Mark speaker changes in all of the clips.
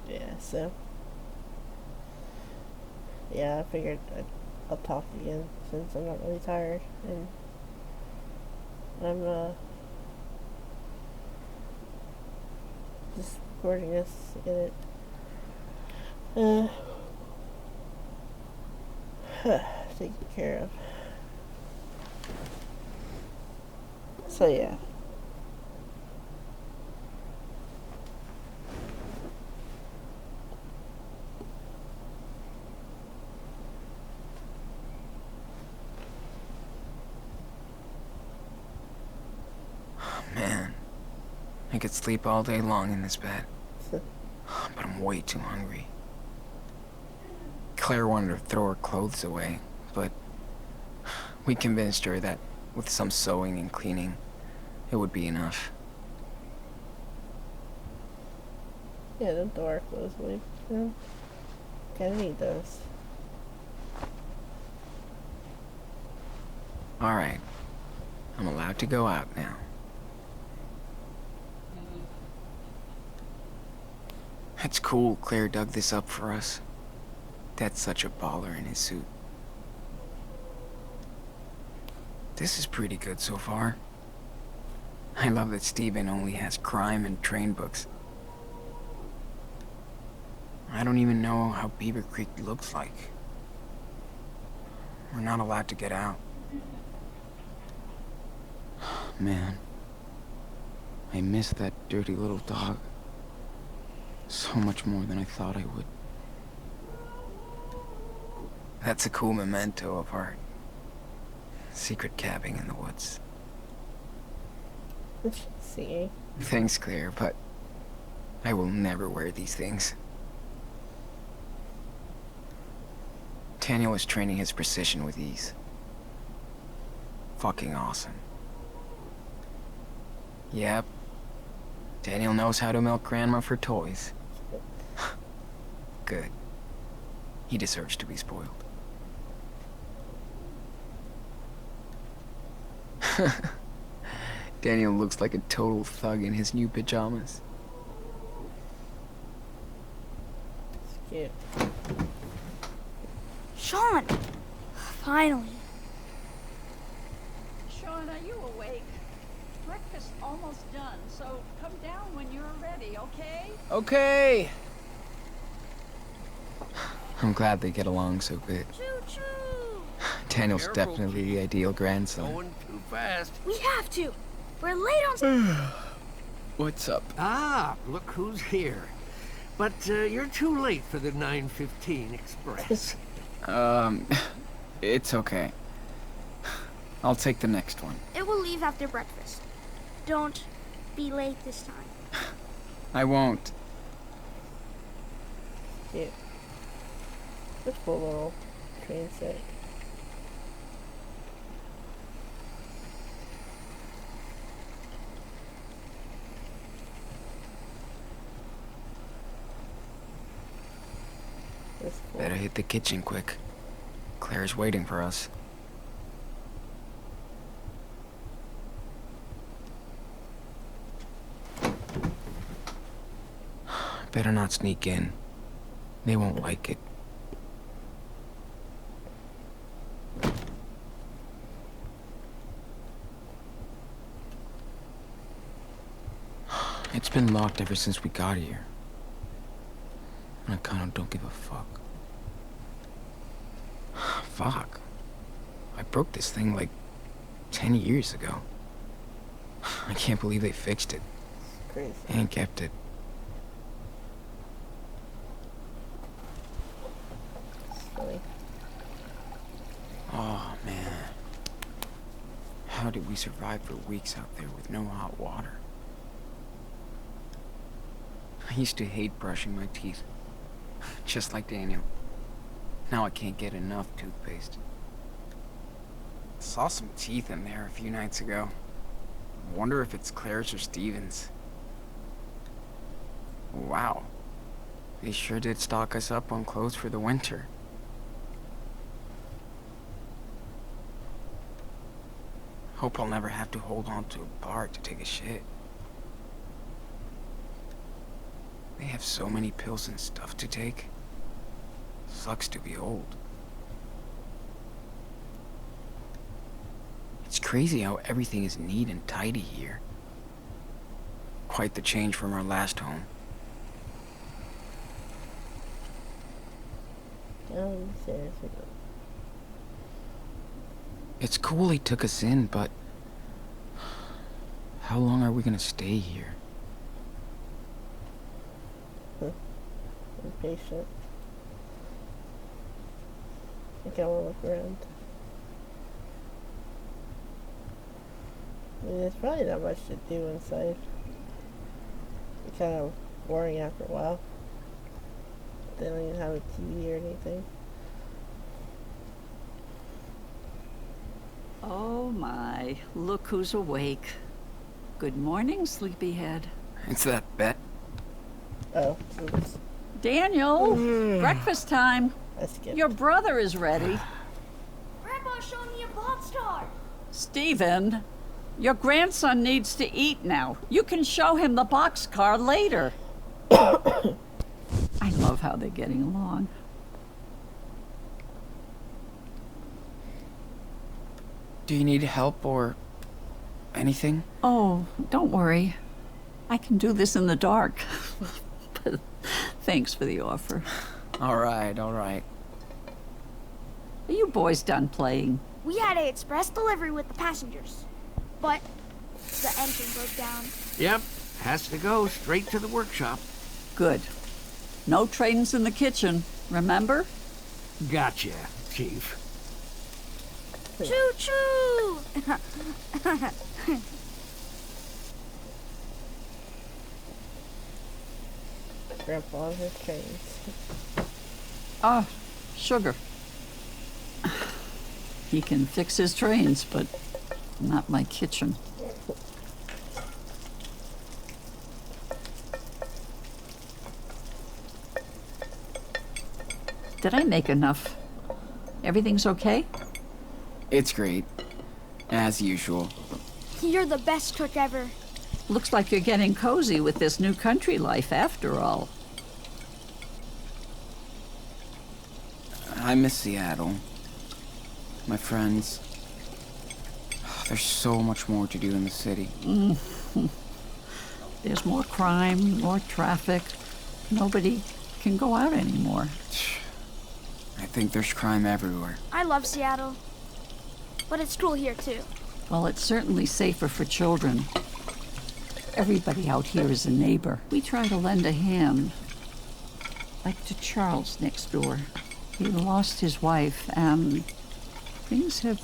Speaker 1: Yeah, so yeah, I figured I'll talk again since I'm not really tired and I'm just recording this to get it taken care of. So yeah.
Speaker 2: Man, I could sleep all day long in this bed. But I'm way too hungry. Claire wanted to throw her clothes away, but we convinced her that with some sewing and cleaning, it would be enough.
Speaker 1: Yeah, the door closed. You know, kinda need those.
Speaker 2: Alright, I'm allowed to go out now. It's cool Claire dug this up for us. Dad's such a baller in his suit. This is pretty good so far. I love that Steven only has crime and train books. I don't even know how Beaver Creek looks like. We're not allowed to get out. Man, I miss that dirty little dog so much more than I thought I would. That's a cool memento of our secret cabbing in the woods.
Speaker 1: See.
Speaker 2: Thanks, Claire, but I will never wear these things. Daniel is training his precision with ease. Fucking awesome. Yep. Daniel knows how to milk Grandma for toys. Good. He deserves to be spoiled. Daniel looks like a total thug in his new pajamas.
Speaker 1: It's cute.
Speaker 3: Sean! Finally.
Speaker 4: Sean, are you awake? Breakfast's almost done, so come down when you're ready, okay?
Speaker 2: Okay! I'm glad they get along so good.
Speaker 3: Choo-choo!
Speaker 2: Daniel's
Speaker 5: Careful,
Speaker 2: definitely
Speaker 5: Pete.
Speaker 2: the ideal grandson.
Speaker 5: Going too fast.
Speaker 3: We have to. We're late on...
Speaker 2: What's up?
Speaker 5: Ah, look who's here. But you're too late for the 9:15 express.
Speaker 2: It's okay. I'll take the next one.
Speaker 3: It will leave after breakfast. Don't be late this time.
Speaker 2: I won't.
Speaker 1: Cute. This cool little train set. That's cool.
Speaker 2: Better hit the kitchen quick. Claire's waiting for us. Better not sneak in. They won't like it. It's been locked ever since we got here. And I kinda don't give a fuck. Fuck. I broke this thing like 10 years ago. I can't believe they fixed it
Speaker 1: It's crazy.
Speaker 2: and kept it.
Speaker 1: Silly.
Speaker 2: Oh, man. How did we survive for weeks out there with no hot water? I used to hate brushing my teeth. Just like Daniel. Now I can't get enough toothpaste. Saw some teeth in there a few nights ago. Wonder if it's Claire's or Steven's. Wow. They sure did stock us up on clothes for the winter. Hope I'll never have to hold on to a bar to take a shit. They have so many pills and stuff to take. Sucks to be old. It's crazy how everything is neat and tidy here. Quite the change from our last home.
Speaker 1: Seriously.
Speaker 2: It's cool he took us in, but how long are we gonna stay here?
Speaker 1: I'm patient. I think I want to look around. I mean, there's probably not much to do inside. It's kind of boring after a while. They don't even have a TV or anything.
Speaker 4: Oh my, look who's awake. Good morning, sleepyhead.
Speaker 2: It's that Bet.
Speaker 1: Oh, oops.
Speaker 4: Daniel, breakfast time.
Speaker 1: I skipped.
Speaker 4: Your brother is ready.
Speaker 3: Grandpa showed me a boxcar.
Speaker 4: Stephen, your grandson needs to eat now. You can show him the boxcar later. I love how they're getting along.
Speaker 2: Do you need help or anything?
Speaker 4: Oh, don't worry. I can do this in the dark. But thanks for the offer.
Speaker 2: All right, all right.
Speaker 4: Are you boys done playing?
Speaker 3: We had a express delivery with the passengers, but the engine broke down.
Speaker 5: Yep, has to go straight to the workshop.
Speaker 4: Good. No trains in the kitchen, remember?
Speaker 5: Gotcha, Chief.
Speaker 3: Choo choo!
Speaker 1: Grandpa on his trains.
Speaker 4: Ah, sugar. He can fix his trains, but not my kitchen. Did I make enough? Everything's okay?
Speaker 2: It's great. As usual.
Speaker 3: You're the best cook ever.
Speaker 4: Looks like you're getting cozy with this new country life after all.
Speaker 2: I miss Seattle. My friends. There's so much more to do in the city.
Speaker 4: There's more crime, more traffic. Nobody can go out anymore.
Speaker 2: I think there's crime everywhere.
Speaker 3: I love Seattle, but it's cool here too.
Speaker 4: Well, it's certainly safer for children. Everybody out here is a neighbor. We try to lend a hand. Like to Charles next door. He lost his wife, and things have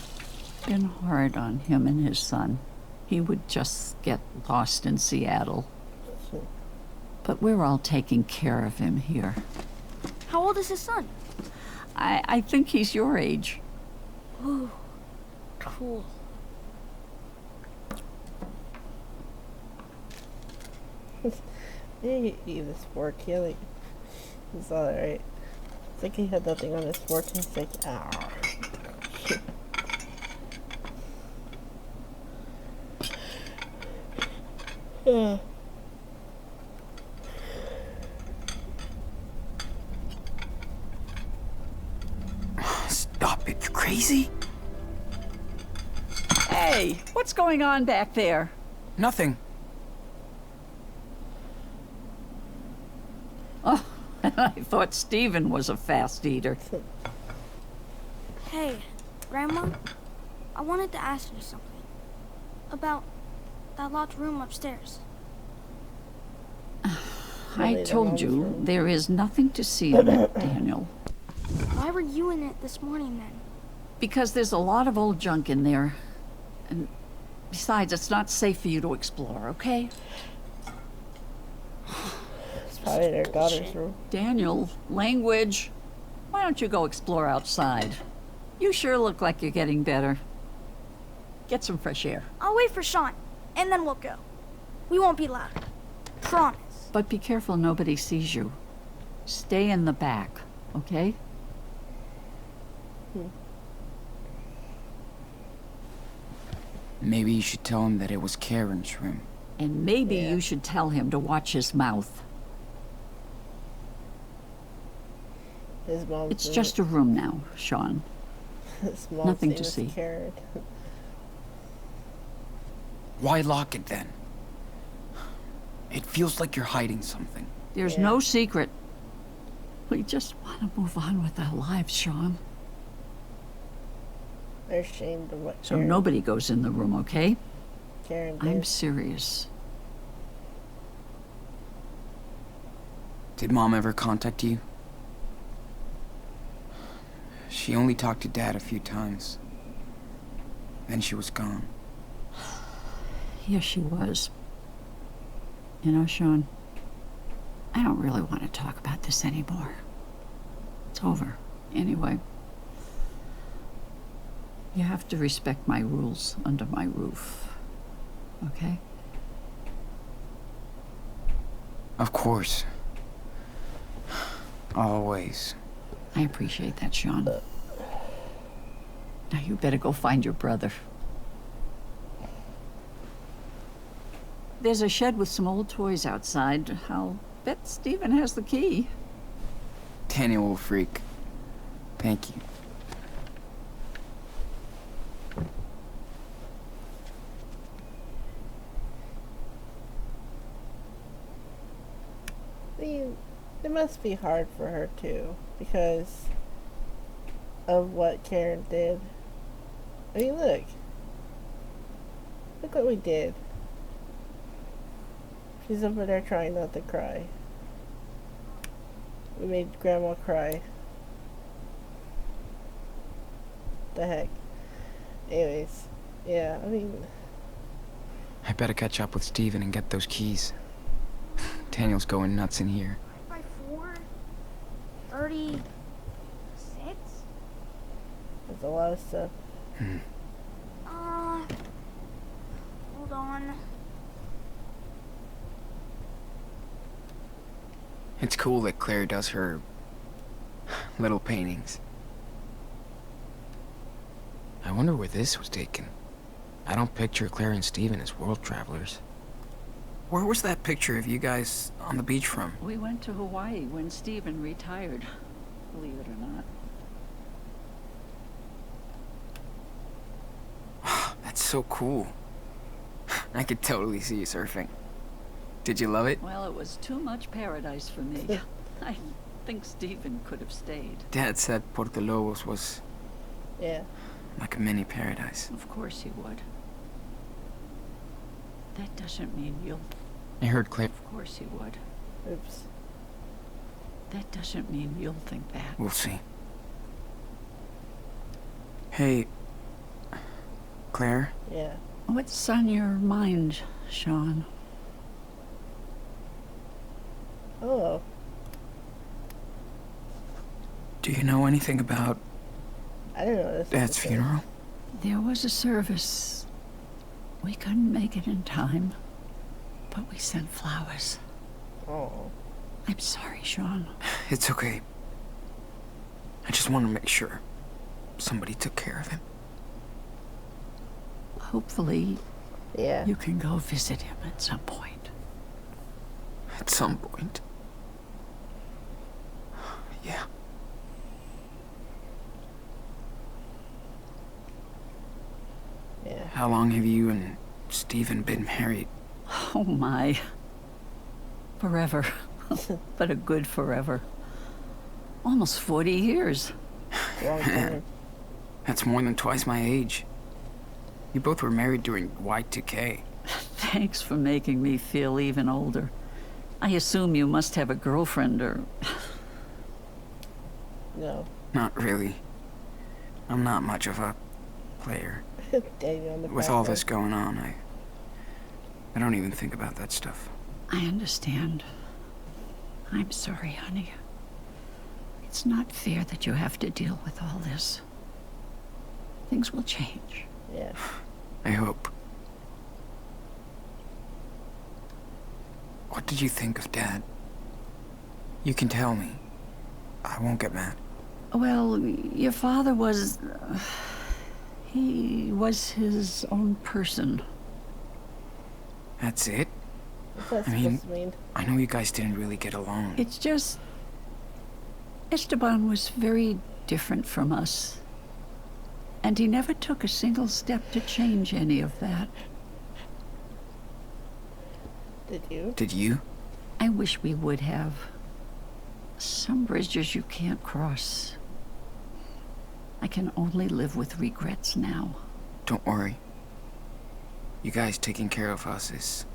Speaker 4: been hard on him and his son. He would just get lost in Seattle. But we're all taking care of him here.
Speaker 3: How old is his son?
Speaker 4: I think he's your age.
Speaker 3: Ooh, cool.
Speaker 1: Yeah, you eat this fork. Yeah, like, it's alright. It's like he had nothing on his fork and it's like, ah. Yeah.
Speaker 2: Stop it, you crazy?
Speaker 4: Hey, what's going on back there?
Speaker 2: Nothing.
Speaker 4: Oh, I thought Stephen was a fast eater.
Speaker 3: Hey, Grandma, I wanted to ask you something about that locked room upstairs.
Speaker 4: I told you, there is nothing to see in it, Daniel.
Speaker 3: Why were you in it this morning then?
Speaker 4: Because there's a lot of old junk in there. And besides, it's not safe for you to explore, okay?
Speaker 1: It's probably their daughter's room.
Speaker 4: Daniel, language. Why don't you go explore outside? You sure look like you're getting better. Get some fresh air.
Speaker 3: I'll wait for Sean, and then we'll go. We won't be loud. Promise.
Speaker 4: But be careful nobody sees you. Stay in the back, okay?
Speaker 2: Maybe you should tell him that it was Karen's room.
Speaker 4: And maybe
Speaker 1: Yeah.
Speaker 4: you should tell him to watch his mouth.
Speaker 1: His mom's
Speaker 4: It's just a room now, Sean.
Speaker 1: his mom's
Speaker 4: nothing
Speaker 1: name
Speaker 4: to
Speaker 1: is
Speaker 4: see.
Speaker 1: Karen.
Speaker 2: Why lock it then? It feels like you're hiding something.
Speaker 4: There's
Speaker 1: Yeah.
Speaker 4: no secret. We just want to move on with our lives, Sean.
Speaker 1: They're ashamed of what
Speaker 4: So
Speaker 1: Karen,
Speaker 4: nobody goes in the room, okay?
Speaker 1: Karen did.
Speaker 4: I'm serious.
Speaker 2: Did Mom ever contact you? She only talked to Dad a few times. Then she was gone.
Speaker 4: Yes, she was. You know, Sean, I don't really want to talk about this anymore. It's over. Anyway, you have to respect my rules under my roof. Okay?
Speaker 2: Of course. Always.
Speaker 4: I appreciate that, Sean. Now you better go find your brother. There's a shed with some old toys outside. I'll bet Stephen has the key.
Speaker 2: Daniel will freak. Thank you.
Speaker 1: It must be hard for her too, because of what Karen did. I mean, look what we did. She's over there trying not to cry. We made Grandma cry. The heck. Anyways, yeah, I mean,
Speaker 2: I better catch up with Steven and get those keys. Daniel's going nuts in here.
Speaker 3: By 4:36?
Speaker 1: there's a lot of stuff.
Speaker 3: Hold on.
Speaker 2: It's cool that Claire does her little paintings. I wonder where this was taken. I don't picture Claire and Steven as world travelers. Where was that picture of you guys on the beach from?
Speaker 4: We went to Hawaii when Stephen retired, believe it or not.
Speaker 2: That's so cool. I could totally see you surfing. Did you love it?
Speaker 4: Well, it was too much paradise for me. I think Stephen could have stayed.
Speaker 2: Dad said Puerto Lobos was
Speaker 1: Yeah.
Speaker 2: like a mini paradise.
Speaker 4: Of course he would. That doesn't mean you'll...
Speaker 2: I heard Claire.
Speaker 4: Of course he would.
Speaker 1: Oops.
Speaker 4: That doesn't mean you'll think that.
Speaker 2: We'll see. Hey, Claire?
Speaker 1: Yeah.
Speaker 4: What's on your mind, Sean?
Speaker 1: Oh.
Speaker 2: Do you know anything about
Speaker 1: I didn't know this. was
Speaker 2: Dad's
Speaker 1: a thing.
Speaker 2: funeral?
Speaker 4: There was a service. We couldn't make it in time, but we sent flowers.
Speaker 1: Oh.
Speaker 4: I'm sorry, Sean.
Speaker 2: It's okay. I just want to make sure somebody took care of him.
Speaker 4: Hopefully,
Speaker 1: Yeah.
Speaker 4: you can go visit him at some point.
Speaker 2: At some point. Yeah.
Speaker 1: Yeah.
Speaker 2: How long have you and Steven been married?
Speaker 4: Oh my. Forever. But a good forever. Almost 40 years.
Speaker 1: Long time.
Speaker 2: That's more than twice my age. You both were married during Y2K.
Speaker 4: Thanks for making me feel even older. I assume you must have a girlfriend or...
Speaker 1: No.
Speaker 2: Not really. I'm not much of a player.
Speaker 1: Daniel on the
Speaker 2: With all
Speaker 1: background.
Speaker 2: this going on, I don't even think about that stuff.
Speaker 4: I understand. I'm sorry, honey. It's not fair that you have to deal with all this. Things will change.
Speaker 1: Yeah.
Speaker 2: I hope. What did you think of Dad? You can tell me. I won't get mad.
Speaker 4: Well, your father was... he was his own person.
Speaker 2: That's it?
Speaker 1: What's that
Speaker 2: I mean-
Speaker 1: supposed to mean?
Speaker 2: I know you guys didn't really get along.
Speaker 4: It's just... Esteban was very different from us. And he never took a single step to change any of that.
Speaker 1: Did you?
Speaker 2: Did you?
Speaker 4: I wish we would have. Some bridges you can't cross. I can only live with regrets now.
Speaker 2: Don't worry. You guys taking care of us is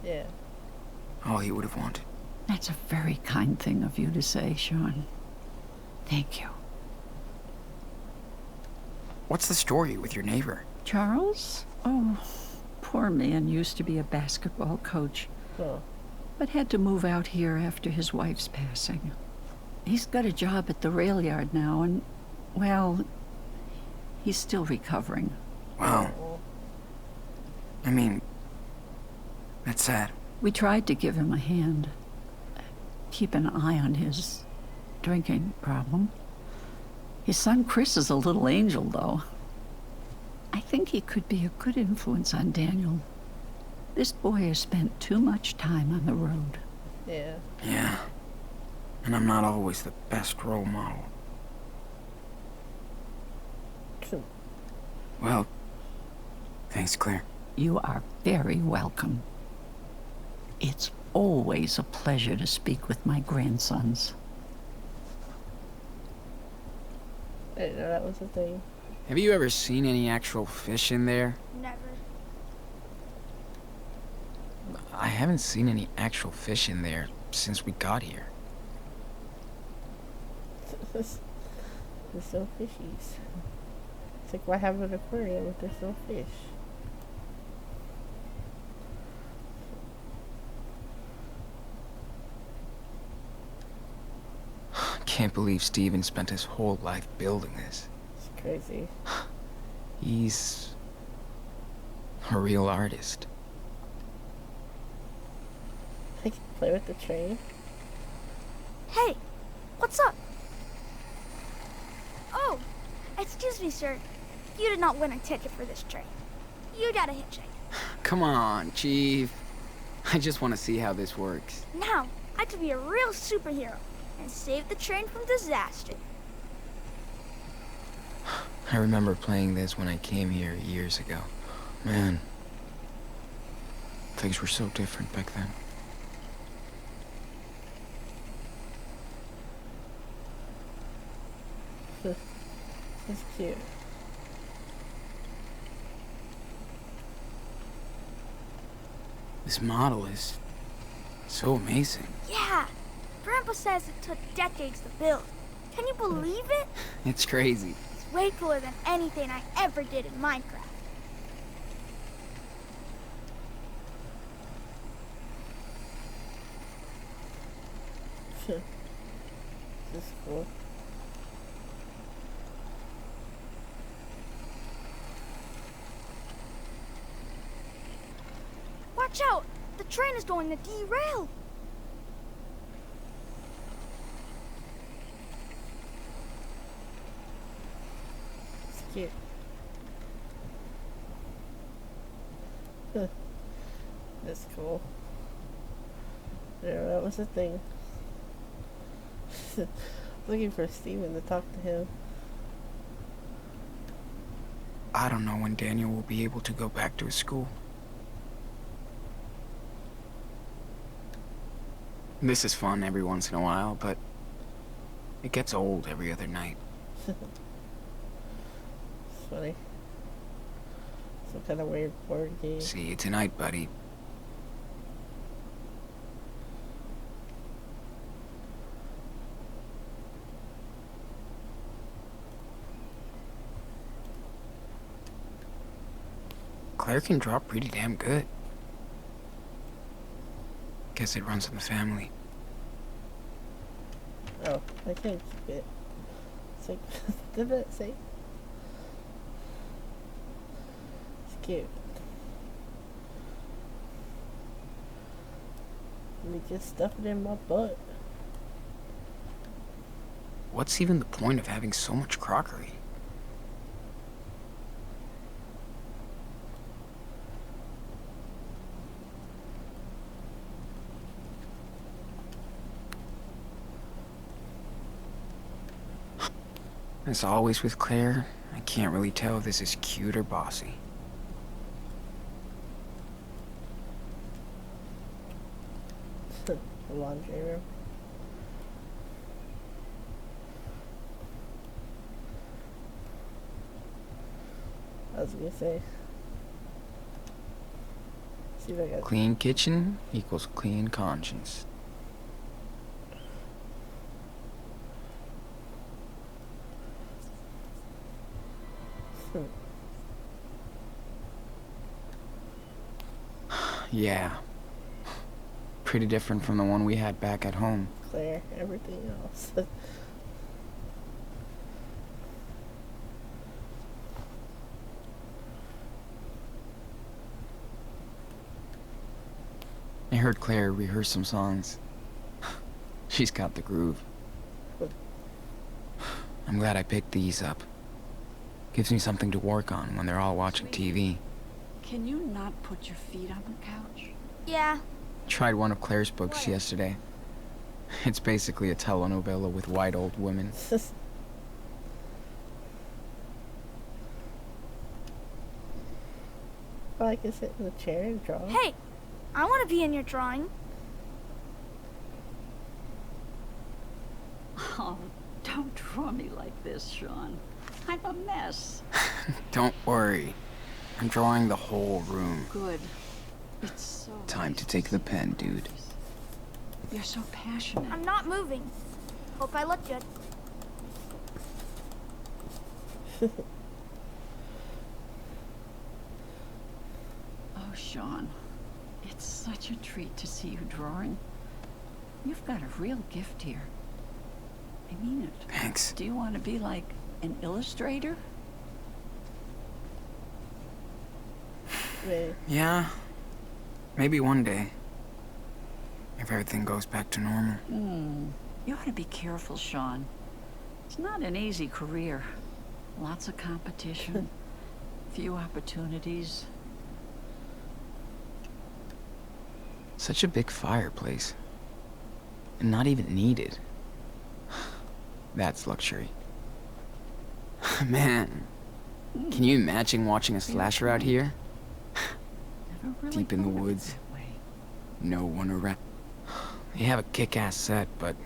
Speaker 1: Yeah.
Speaker 2: all he would have wanted.
Speaker 4: That's a very kind thing of you to say, Sean. Thank you.
Speaker 2: What's the story with your neighbor?
Speaker 4: Charles? Oh, poor man used to be a basketball coach,
Speaker 1: Oh.
Speaker 4: but had to move out here after his wife's passing. He's got a job at the rail yard now, and, well, he's still recovering.
Speaker 2: Wow.
Speaker 1: Oh.
Speaker 2: I mean, that's sad.
Speaker 4: We tried to give him a hand, keep an eye on his drinking problem. His son Chris is a little angel, though. I think he could be a good influence on Daniel. This boy has spent too much time on the road.
Speaker 1: Yeah.
Speaker 2: Yeah. And I'm not always the best role model. Well, thanks, Claire.
Speaker 4: You are very welcome. It's always a pleasure to speak with my grandsons.
Speaker 1: I didn't know that was a thing.
Speaker 2: Have you ever seen any actual fish in there?
Speaker 3: Never.
Speaker 2: I haven't seen any actual fish in there since we got here.
Speaker 1: They're still fishies. It's like, why have an aquarium if there's no fish?
Speaker 2: Can't believe Steven spent his whole life building this.
Speaker 1: It's crazy.
Speaker 2: He's a real artist.
Speaker 1: I can play with the train.
Speaker 3: Hey, what's up? Oh, excuse me, sir. You did not win a ticket for this train. You got a hitchhike.
Speaker 2: Come on, Chief. I just want to see how this works.
Speaker 3: Now, I could be a real superhero and save the train from disaster.
Speaker 2: I remember playing this when I came here years ago. Man, things were so different back then.
Speaker 1: It's cute.
Speaker 2: This model is so amazing.
Speaker 3: Yeah, Grandpa says it took decades to build. Can you believe it?
Speaker 2: It's crazy.
Speaker 3: It's way cooler than anything I ever did in Minecraft.
Speaker 1: This is cool.
Speaker 3: Watch out! The train is going to derail!
Speaker 1: It's cute. That's cool. Yeah, that was the thing. Looking for Steven to talk to him.
Speaker 2: I don't know when Daniel will be able to go back to his school. This is fun every once in a while, but it gets old every other night.
Speaker 1: It's funny. Some kind of weird board game.
Speaker 2: See you tonight, buddy. Claire can draw pretty damn good. Guess it runs in the family.
Speaker 1: Oh, I can't keep it. It's like, did it say? It's cute. Let me just stuff it in my butt.
Speaker 2: What's even the point of having so much crockery? As always with Claire, I can't really tell if this is cute or bossy.
Speaker 1: The laundry room. I was gonna say. See if I got.
Speaker 2: Clean kitchen equals clean conscience. Yeah. Pretty different from the one we had back at home.
Speaker 1: Claire, everything else.
Speaker 2: I heard Claire rehearse some songs. She's got the groove. I'm glad I picked these up. Gives me something to work on when they're all watching TV.
Speaker 4: Can you not put your feet on the couch?
Speaker 3: Yeah.
Speaker 2: Tried one of Claire's books yesterday. It's basically a telenovela with white old women.
Speaker 1: Well, I can sit in the chair and draw.
Speaker 3: Hey, I want to be in your drawing.
Speaker 4: Oh, don't draw me like this, Sean. I'm a mess.
Speaker 2: Don't worry. I'm drawing the whole room.
Speaker 4: Good. It's so
Speaker 2: Time
Speaker 4: nice
Speaker 2: to take the
Speaker 4: see
Speaker 2: pen,
Speaker 4: you.
Speaker 2: dude.
Speaker 4: You're so passionate.
Speaker 3: I'm not moving. Hope I look good.
Speaker 4: Oh, Sean, it's such a treat to see you drawing. You've got a real gift here. I mean it.
Speaker 2: Thanks.
Speaker 4: Do you want to be like an illustrator?
Speaker 1: Maybe.
Speaker 2: Yeah. Maybe one day. If everything goes back to normal.
Speaker 4: You ought to be careful, Sean. It's not an easy career. Lots of competition, few opportunities.
Speaker 2: Such a big fireplace. And not even needed. That's luxury. Man. Can you imagine watching a slasher out here?
Speaker 4: Never really
Speaker 2: Deep in the
Speaker 4: thought of it
Speaker 2: woods.
Speaker 4: that way.
Speaker 2: No one around. They have a kick-ass set, but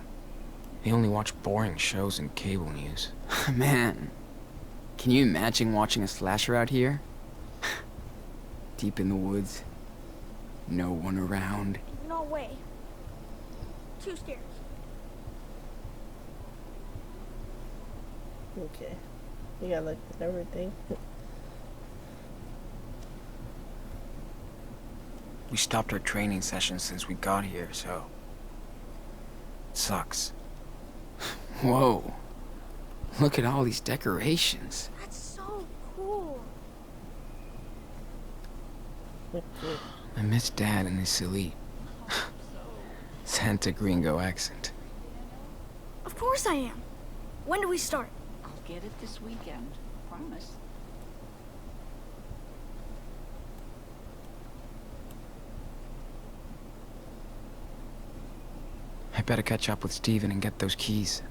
Speaker 2: they only watch boring shows and cable news. Man. Can you imagine watching a slasher out here? Deep in the woods. No one around.
Speaker 3: No way. 2 stairs.
Speaker 1: Okay. You got like everything.
Speaker 2: We stopped our training sessions since we got here, so... It sucks. Whoa. Look at all these decorations.
Speaker 3: That's so cool.
Speaker 2: I miss Dad and his silly Santa Gringo accent.
Speaker 3: Of course I am. When do we start?
Speaker 4: I'll get it this weekend. Promise.
Speaker 2: I better catch up with Steven and get those keys.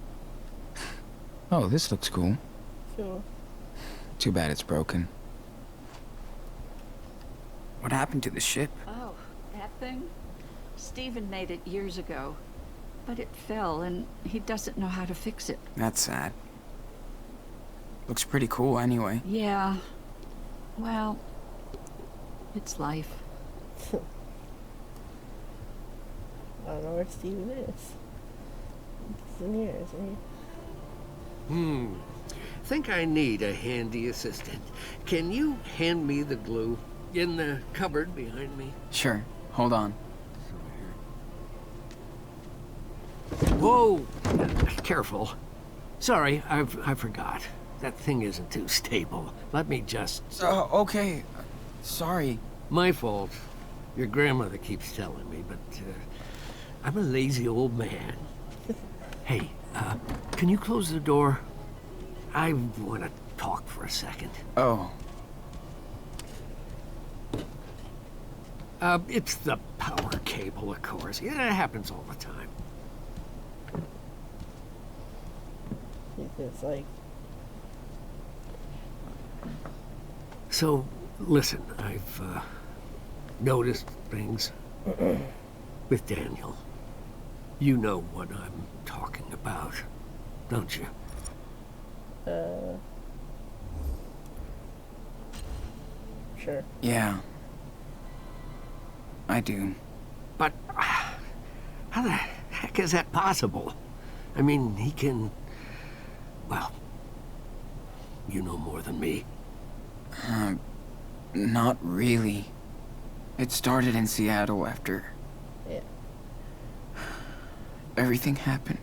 Speaker 2: Oh, this looks cool.
Speaker 1: Cool.
Speaker 2: Too bad it's broken. What happened to the ship?
Speaker 4: Oh, that thing? Stephen made it years ago. But it fell, and he doesn't know how to fix it.
Speaker 2: That's sad. Looks pretty cool anyway.
Speaker 4: Yeah. Well, it's life.
Speaker 1: I don't know where Steven is. He's in here, isn't he?
Speaker 5: Think I need a handy assistant. Can you hand me the glue? In the cupboard behind me.
Speaker 2: Sure. Hold on.
Speaker 5: Whoa! Careful. Sorry, I forgot. That thing isn't too stable. Let me just...
Speaker 2: Okay. Sorry.
Speaker 5: My fault. Your grandmother keeps telling me, but I'm a lazy old man. Hey, can you close the door? I want to talk for a second.
Speaker 2: Oh.
Speaker 5: It's the power cable, of course. It happens all the time.
Speaker 1: It's like
Speaker 5: So, listen, I've noticed things with Daniel. You know what I'm talking about, don't you?
Speaker 1: Sure.
Speaker 2: Yeah. I do.
Speaker 5: But how the heck is that possible? I mean, he can... Well, you know more than me.
Speaker 2: Not really. It started in Seattle after
Speaker 1: Yeah.
Speaker 2: everything happened.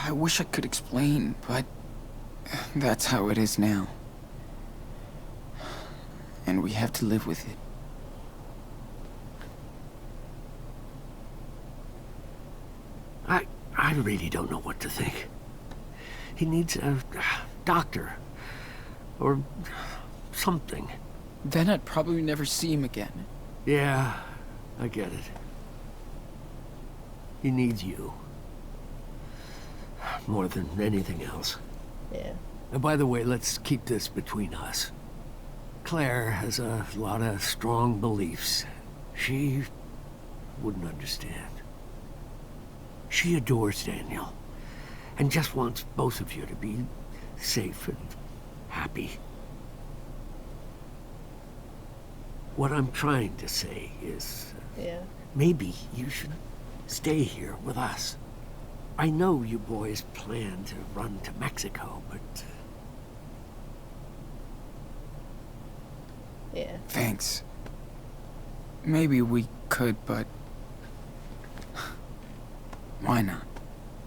Speaker 2: I wish I could explain, but that's how it is now. And we have to live with it.
Speaker 5: I really don't know what to think. He needs a doctor. Or something.
Speaker 2: Then I'd probably never see him again.
Speaker 5: Yeah, I get it. He needs you. More than anything else.
Speaker 1: Yeah.
Speaker 5: And by the way, let's keep this between us. Claire has a lot of strong beliefs. She wouldn't understand. She adores Daniel. And just wants both of you to be safe and happy. What I'm trying to say is...
Speaker 1: Yeah.
Speaker 5: maybe you should stay here with us. I know you boys plan to run to Mexico, but...
Speaker 1: Yeah.
Speaker 2: Thanks. Maybe we could, but... why not?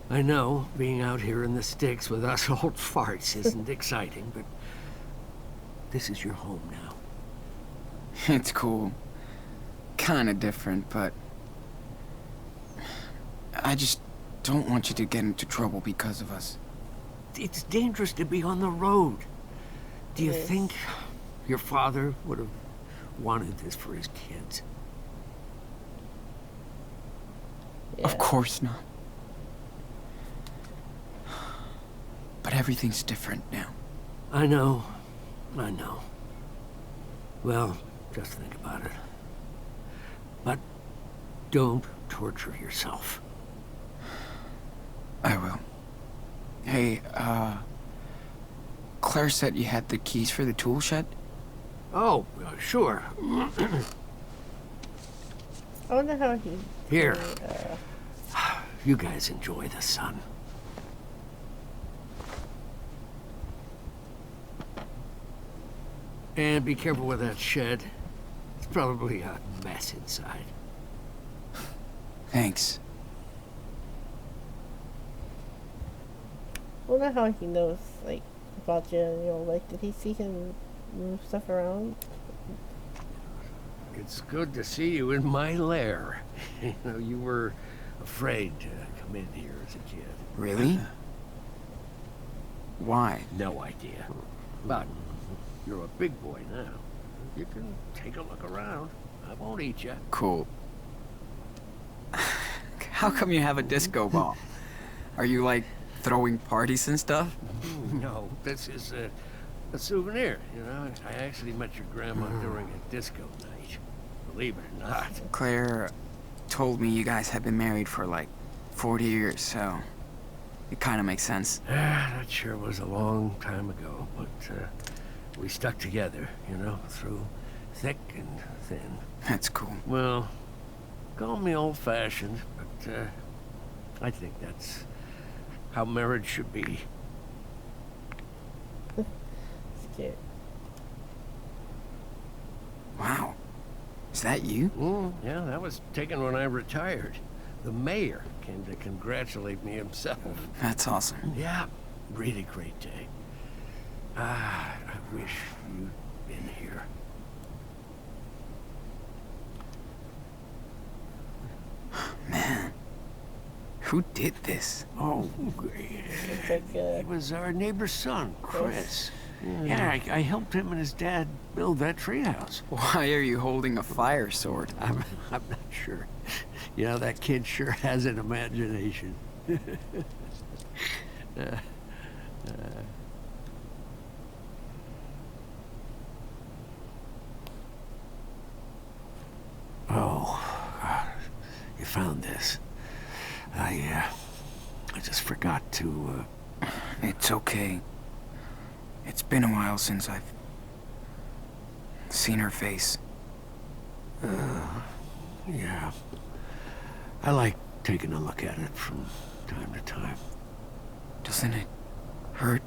Speaker 5: I know being out here in the sticks with us old farts isn't exciting, but... this is your home now.
Speaker 2: It's cool. Kinda different, but... I just don't want you to get into trouble because of us.
Speaker 5: It's dangerous to be on the road. Do you
Speaker 1: It is.
Speaker 5: think your father would have wanted this for his kids?
Speaker 1: Yeah.
Speaker 2: Of course not. But everything's different now.
Speaker 5: I know. Well, just think about it. But don't torture yourself.
Speaker 2: I will. Hey, Claire said you had the keys for the tool shed?
Speaker 5: Oh, sure.
Speaker 1: I wonder how he...
Speaker 5: Here. You guys enjoy the sun. And be careful with that shed. It's probably a mess inside.
Speaker 2: Thanks.
Speaker 1: I wonder how he knows, like, about Daniel. Like, did he see him move stuff around?
Speaker 5: It's good to see you in my lair. You know, you were afraid to come in here as a kid.
Speaker 2: Really? Why?
Speaker 5: No idea. But you're a big boy now. You can take a look around. I won't eat you.
Speaker 2: Cool. How come you have a disco ball? Are you, like, throwing parties and stuff?
Speaker 5: No, this is a souvenir, you know. I actually met your grandma during a disco night. Believe it or not.
Speaker 2: Claire told me you guys have been married for, like, 40 years, so it kind of makes sense.
Speaker 5: That sure was a long time ago, but we stuck together, you know, through thick and thin.
Speaker 2: That's cool.
Speaker 5: Well, call me old-fashioned, but I think that's how marriage should be.
Speaker 1: It's cute.
Speaker 2: Wow. Is that you?
Speaker 5: Yeah, that was taken when I retired. The mayor came to congratulate me himself.
Speaker 2: That's awesome.
Speaker 5: Yeah, really great day. I wish you'd been here.
Speaker 2: Man, who did this?
Speaker 5: Oh,
Speaker 1: It's like,
Speaker 5: it was our neighbor's son, Chris. Yeah, I helped him and his dad build that treehouse.
Speaker 2: Why are you holding a fire sword?
Speaker 5: I'm not sure. You know, that kid sure has an imagination. this. I just forgot to,
Speaker 2: It's okay. It's been a while since I've seen her face.
Speaker 5: yeah. I like taking a look at it from time to time.
Speaker 2: Doesn't it hurt?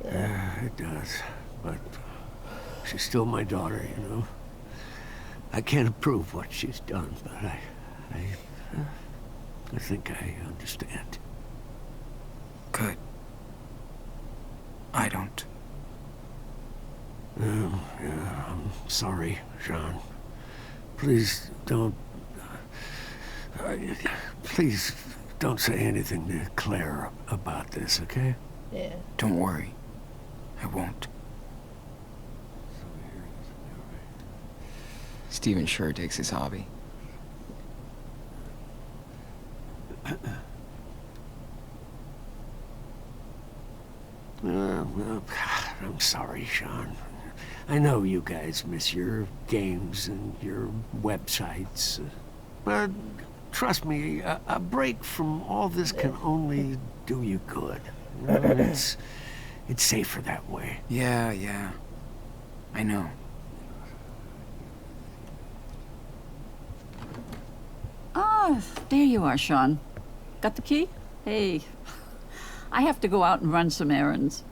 Speaker 5: Yeah, it does. But she's still my daughter, you know. I can't approve what she's done, but I think I understand.
Speaker 2: Good. I don't.
Speaker 5: Oh, yeah, I'm sorry, Jean. Please don't... please don't say anything to Claire about this, okay?
Speaker 1: Yeah.
Speaker 2: Don't worry. I won't. Steven sure takes his hobby.
Speaker 5: Well, I'm sorry, Sean. I know you guys miss your games and your websites. But trust me, a break from all this can only do you good. You know, it's safer that way.
Speaker 2: Yeah. I know.
Speaker 4: Ah, there you are, Sean. Got the key? Hey, I have to go out and run some errands.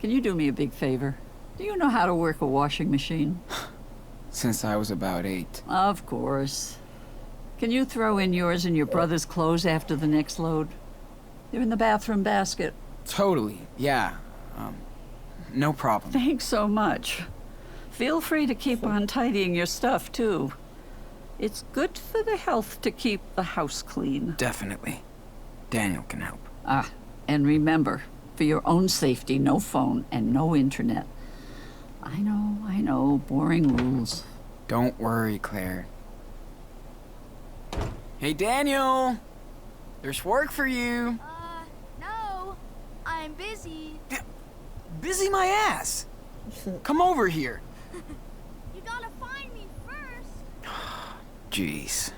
Speaker 4: Can you do me a big favor? Do you know how to work a washing machine?
Speaker 2: Since I was about 8.
Speaker 4: Of course. Can you throw in yours and your brother's clothes after the next load? They're in the bathroom basket.
Speaker 2: Totally, yeah. No problem.
Speaker 4: Thanks so much. Feel free to keep on tidying your stuff, too. It's good for the health to keep the house clean.
Speaker 2: Definitely. Daniel can help.
Speaker 4: Ah, and remember, for your own safety, no phone and no internet. I know, boring rules.
Speaker 2: Don't worry, Claire. Hey, Daniel! There's work for you.
Speaker 3: No. I'm busy.
Speaker 2: Busy my ass. Come over here.
Speaker 3: You gotta find me first.
Speaker 2: Jeez.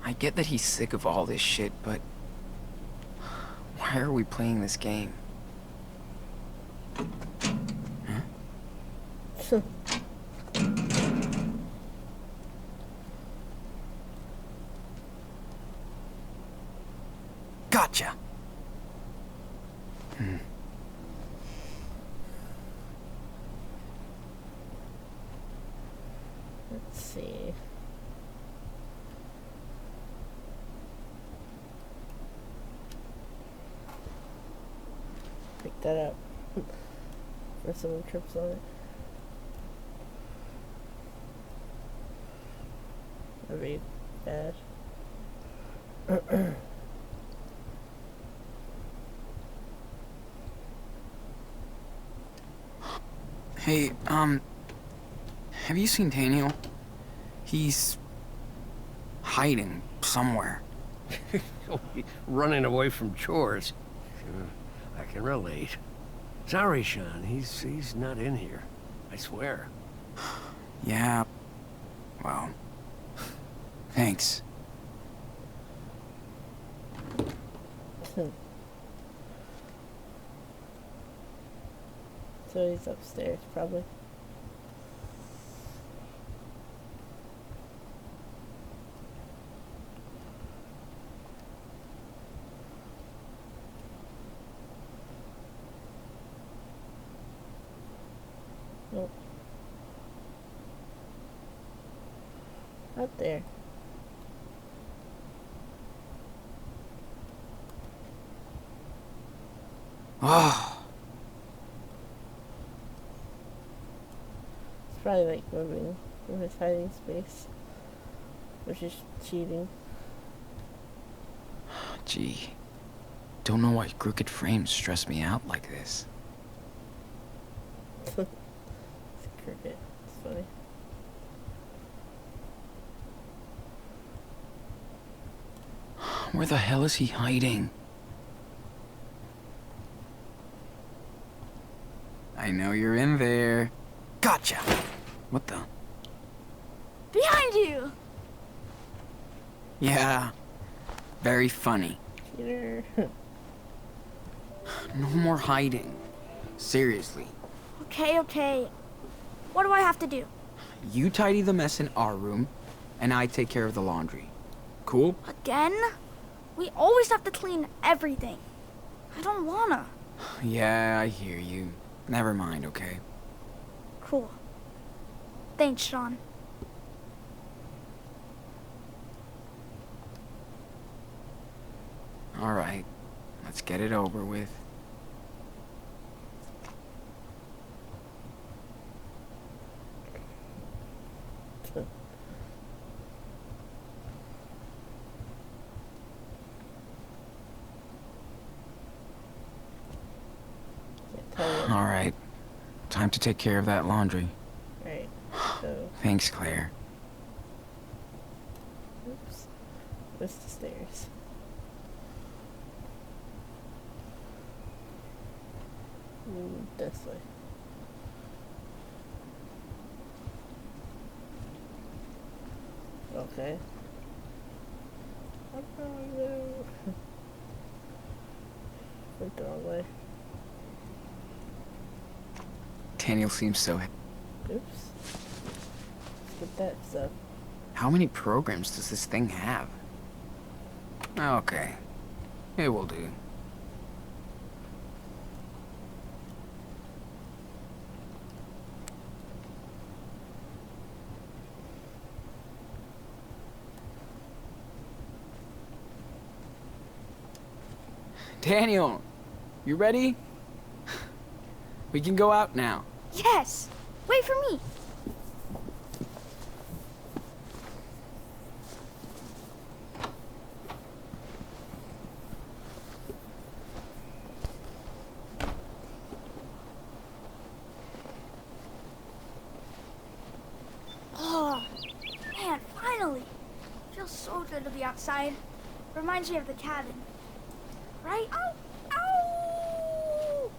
Speaker 2: I get that he's sick of all this shit, but why are we playing this game? Huh? Gotcha.
Speaker 1: Let's see. Pick that up. For someone trips on it. That'd be bad.
Speaker 2: Hey, have you seen Daniel? He's hiding somewhere.
Speaker 5: Running away from chores. I can relate. Sorry, Sean. He's not in here. I swear.
Speaker 2: Yeah, well, thanks.
Speaker 1: So he's upstairs, probably. Nope. Up there.
Speaker 2: Oh,
Speaker 1: It's probably like moving from his hiding space, which is cheating.
Speaker 2: gee. Don't know why crooked frames stress me out like this.
Speaker 1: It's cricket. It's funny.
Speaker 2: Where the hell is he hiding? I know you're in there. Gotcha! What the?
Speaker 3: Behind you!
Speaker 2: Yeah. Very funny.
Speaker 1: Peter.
Speaker 2: No more hiding. Seriously.
Speaker 3: Okay, okay. What do I have to do?
Speaker 2: You tidy the mess in our room, and I take care of the laundry. Cool?
Speaker 3: Again? We always have to clean everything. I don't wanna.
Speaker 2: Yeah, I hear you. Never mind, okay?
Speaker 3: Cool. Thanks, Sean.
Speaker 2: Alright. Let's get it over with. Alright. Time to take care of that laundry.
Speaker 1: Right. So,
Speaker 2: Thanks, Claire.
Speaker 1: oops. Missed the stairs. This way. Okay. Oh no. Went the wrong way.
Speaker 2: Daniel seems so...
Speaker 1: Oops. Skip that stuff.
Speaker 2: How many programs does this thing have? Okay. It will do. Daniel, you ready? We can go out now.
Speaker 3: Yes! Wait for me! Oh, man, finally! Feels so good to be outside. Reminds me of the cabin. Right? Ow! Ow!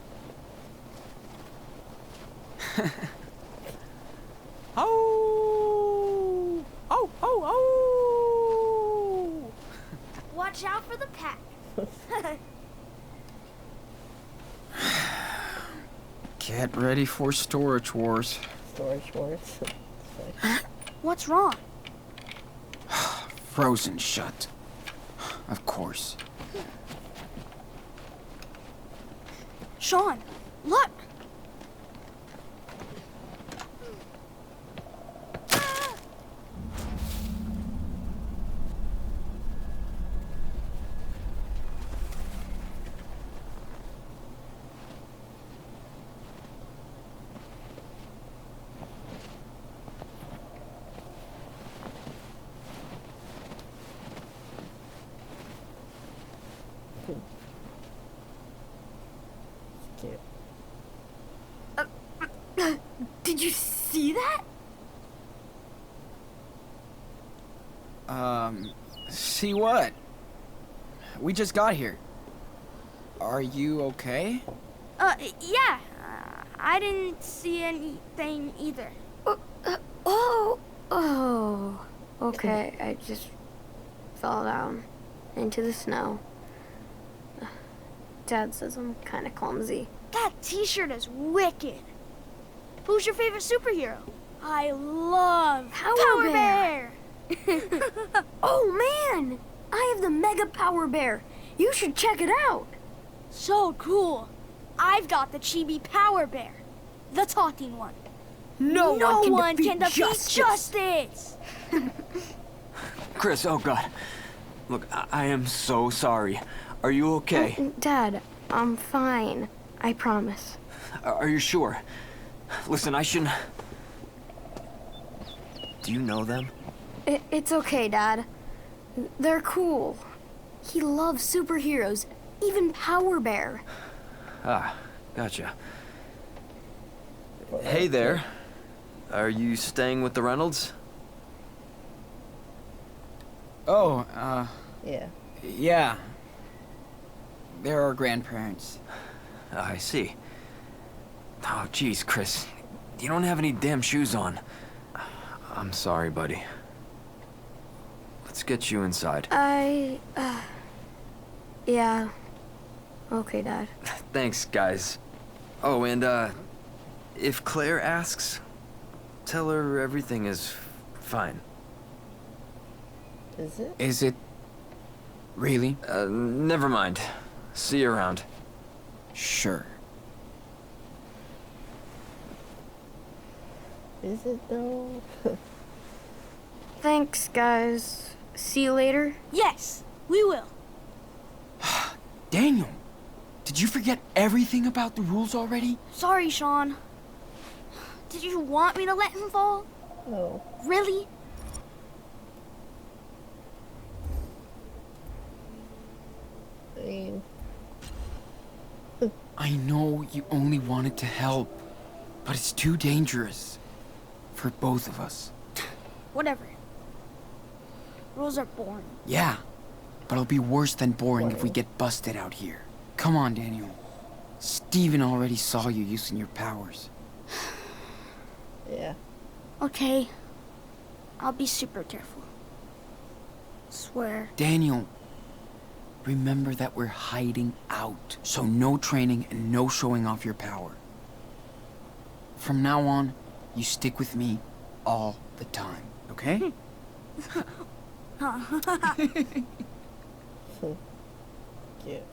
Speaker 2: Oh! Oh! Oh! Oh!
Speaker 3: Watch out for the pack.
Speaker 2: Get ready for storage wars.
Speaker 1: Storage wars.
Speaker 3: What's wrong?
Speaker 2: Frozen shut. Of course.
Speaker 3: Sean, look!
Speaker 1: Cute.
Speaker 3: Did you see that?
Speaker 2: See what? We just got here. Are you okay?
Speaker 3: Yeah. I didn't see anything either.
Speaker 6: Oh, okay. I just fell down into the snow. Dad says I'm kind of clumsy.
Speaker 3: That t-shirt is wicked. Who's your favorite superhero? I love
Speaker 6: Power
Speaker 3: Bear.
Speaker 6: Oh man, I have the Mega Power Bear. You should check it out.
Speaker 3: So cool. I've got the Chibi Power Bear, the talking one.
Speaker 6: No
Speaker 3: one can defeat justice.
Speaker 7: Chris, oh God. Look, I am so sorry. Are you okay?
Speaker 6: Dad, I'm fine. I promise.
Speaker 7: Are you sure? Listen, I shouldn't... Do you know them?
Speaker 6: It's okay, Dad. They're cool. He loves superheroes, even Power Bear.
Speaker 7: Ah, gotcha. Hey there. Are you staying with the Reynolds?
Speaker 2: Oh,
Speaker 1: Yeah.
Speaker 2: Yeah. They're our grandparents.
Speaker 7: I see. Oh, jeez, Chris. You don't have any damn shoes on. I'm sorry, buddy. Let's get you inside.
Speaker 6: Yeah. Okay, Dad.
Speaker 7: Thanks, guys. Oh, and, if Claire asks, tell her everything is fine.
Speaker 1: Is it?
Speaker 2: Is it? Really?
Speaker 7: Never mind. See you around.
Speaker 2: Sure.
Speaker 1: Is it though?
Speaker 6: Thanks, guys. See you later.
Speaker 3: Yes, we will.
Speaker 2: Daniel, did you forget everything about the rules already?
Speaker 3: Sorry, Sean. Did you want me to let him fall?
Speaker 1: No.
Speaker 3: Really?
Speaker 1: I mean,
Speaker 2: I know you only wanted to help, but it's too dangerous for both of us.
Speaker 3: Whatever. Rules are boring.
Speaker 2: Yeah, but it'll be worse than boring if we get busted out here. Come on, Daniel. Steven already saw you using your powers.
Speaker 1: yeah.
Speaker 3: Okay. I'll be super careful. Swear.
Speaker 2: Daniel, remember that we're hiding out, so no training and no showing off your power. From now on, you stick with me all the time, okay?
Speaker 1: Cute.